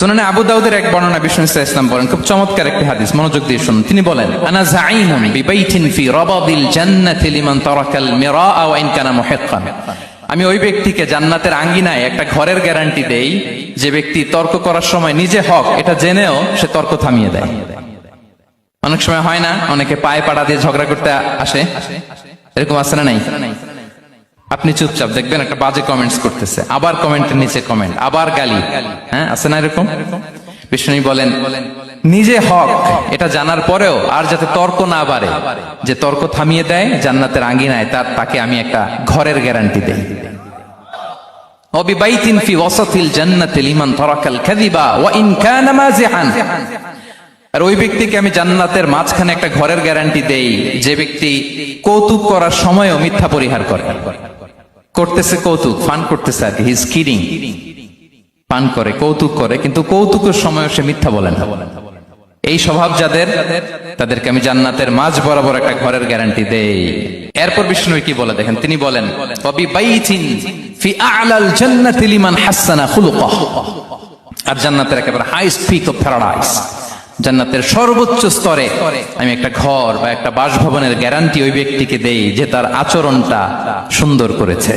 সুনানে আবু দাউদের এক বর্ণনা বিষ্ণু ইসলাম বলেন, খুব চমৎকার একটি হাদিস, মনোযোগ দিয়ে শুনুন। তিনি বলেন, আনা যাঈমুন বিবাইতিন ফি রাবাদিল জান্নাতি লিমান তারাকাল মিরাআ ওয়া ইন কানা মুহিক্কান। আমি ওই ব্যক্তিকে জান্নাতের আঙ্গিনায় একটা ঘরের গ্যারান্টি দেই যে ব্যক্তি তর্ক করার সময় নিজে হক এটা জেনেও সে তর্ক থামিয়ে দেয়। অনেক সময় হয় না, অনেকে পায়ে পাড়া দিয়ে ঝগড়া করতে আসে, এরকম আছে না নাই? আপনি চুপচাপ দেখবেন একটা বাজে কমেন্টস করতেছে, আবার কমেন্টের নিচে কমেন্ট, আবার গালি, হ্যাঁ আছে না এরকম? বিষ্ণু বলেন, নিজে হক এটা জানার পরেও আর যাতে তর্ক না বাড়ে, যে তর্ক থামিয়ে দেয় জান্নাতের আঙ্গিনায়, তাকে আমি একটা ঘরের গ্যারান্টি দেই। ওয়াবিবাইতিন ফি ওয়াসাতিল জান্নাতি লিমান তারাকাল কাযিবা ওয়া ইন কানা মাযিহান। আর ওই ব্যক্তিকে আমি জান্নাতের মাঝখানে একটা ঘরের গ্যারান্টি দেই যে ব্যক্তি কৌতুক করার সময়ও মিথ্যা পরিহার করে। করতেছে কৌতুক, ফান করতেছে আর কি, হি ইজ কিডিং, পান করে, কৌতুক করে, কিন্তু কৌতুকের সময় সে মিথ্যা বলে না। এই স্বভাব যাদের, তাদেরকে আমি জান্নাতের মাঝ বরাবর একটা ঘরের গ্যারান্টি দেই। এরপর বিষ্ণু কি বলে দেখেন, তিনি বলেন, ওয়াবিবাইতিন ফি আ'লাল জান্নাতি লিমান হাসানা খুলুকাহু। আর জান্নাতের একেবারে হাইস্ট পিক অফ প্যারাডাইস, জান্নাতের সর্বোচ্চ স্তরে আমি একটা ঘর বা একটা বাসভবনের গ্যারান্টি ওই ব্যক্তিকে দেই যে তার আচরণটা সুন্দর করেছে।